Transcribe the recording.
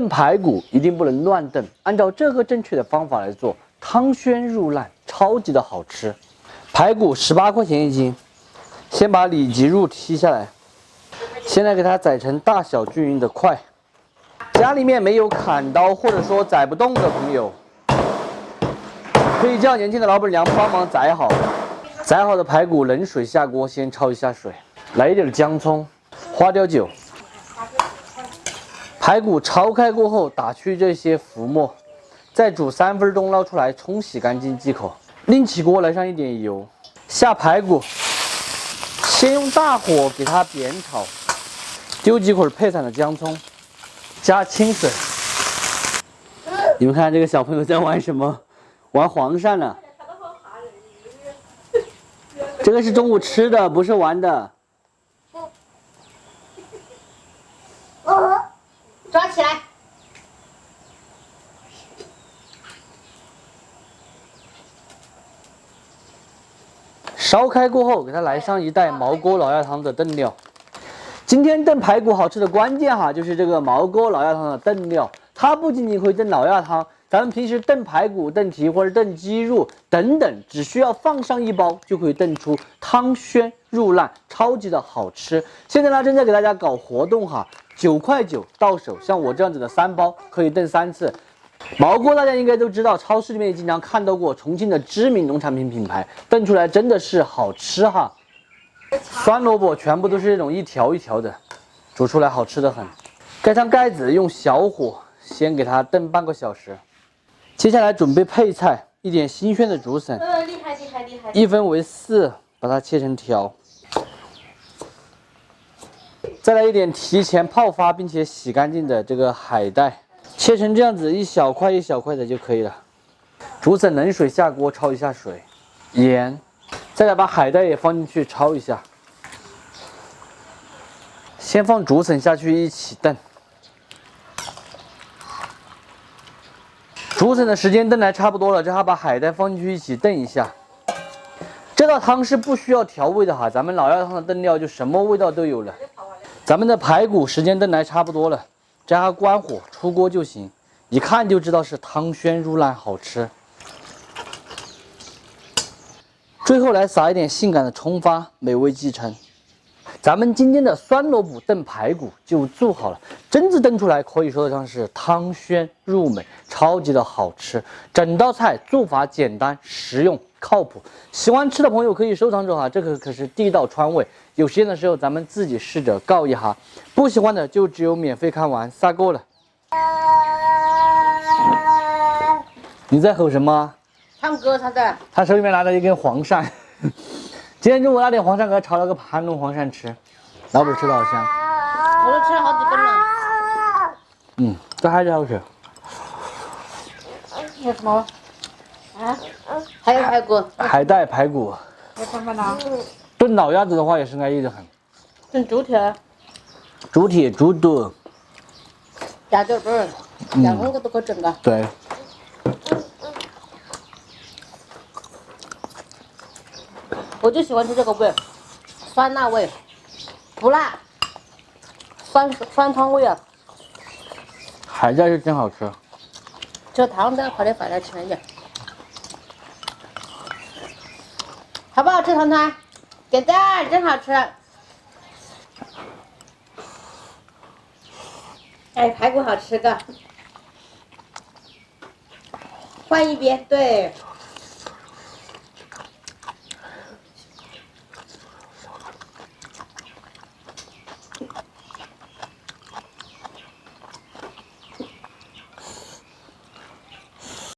炖排骨一定不能乱炖，按照这个正确的方法来做，汤鲜入烂，超级的好吃。排骨18块钱一斤，先把里脊肉剔下来，先来给它宰成大小均匀的块。家里面没有砍刀或者说宰不动的朋友，可以叫年轻的老板娘帮忙宰好。宰好的排骨冷水下锅，先焯一下水，来一点姜葱、花雕酒。排骨焯开过后，打去这些浮沫，再煮3分钟，捞出来冲洗干净即可。另起锅来上一点油，下排骨，先用大火给它煸炒，丢几捆配菜的姜葱，加清水。你们看这个小朋友在玩什么？玩黄鳝呢？这个是中午吃的，不是玩的。抓起来！烧开过后，给它来上一袋毛锅老鸭汤的炖料。今天炖排骨好吃的关键就是这个毛锅老鸭汤的炖料。它不仅仅可以炖老鸭汤，咱们平时炖排骨、炖蹄或者炖鸡肉等等，只需要放上1包就可以炖出汤鲜入烂，超级的好吃。现在呢，正在给大家搞活动9块9到手，像我这样子的3包可以炖3次。毛锅大家应该都知道，超市里面也经常看到过，重庆的知名农产品品牌，炖出来真的是好吃酸萝卜全部都是这种一条一条的，煮出来好吃的很。盖上盖子，用小火先给它炖半个小时。接下来准备配菜，一点新鲜的竹笋，厉害厉害厉害，1分为4，把它切成条。再来一点提前泡发并且洗干净的这个海带，切成这样子一小块一小块的就可以了。竹笋冷水下锅焯一下水，盐，再来把海带也放进去焯一下。先放竹笋下去一起炖。竹笋的时间炖来差不多了，这还把海带放进去一起炖一下。这道汤是不需要调味的咱们老鸭汤的炖料就什么味道都有了。咱们的排骨时间炖来差不多了，这还关火出锅就行，一看就知道是汤鲜入烂，好吃。最后来撒一点性感的葱花，美味继承。咱们今天的酸萝卜炖排骨就做好了，真子炖出来可以说得上是汤鲜入美，超级的好吃。整道菜做法简单实用靠谱，喜欢吃的朋友可以收藏着这个可是地道川味。有时间的时候咱们自己试着告一下，不喜欢的就只有免费看完撒够了。你在吼什么？唱歌他在。他手里面拿着一根黄鳝。今天中午拿点黄鳝给他炒了个盘龙黄鳝吃，老板吃的好香。我都吃了好几根了。这还是好吃。有什么？还有排骨。海带排骨。有什么呢？炖老鸭子的话也是安逸的很。炖猪蹄。猪蹄、猪肚。鸭脚本儿，两个都可以整个。对。我就喜欢吃这个味，酸辣味，不辣，酸汤味海带是真好吃。这汤再快点放点吃一点，好不好吃？糖糖，给赞，真好吃。哎，排骨好吃个，换一边，对。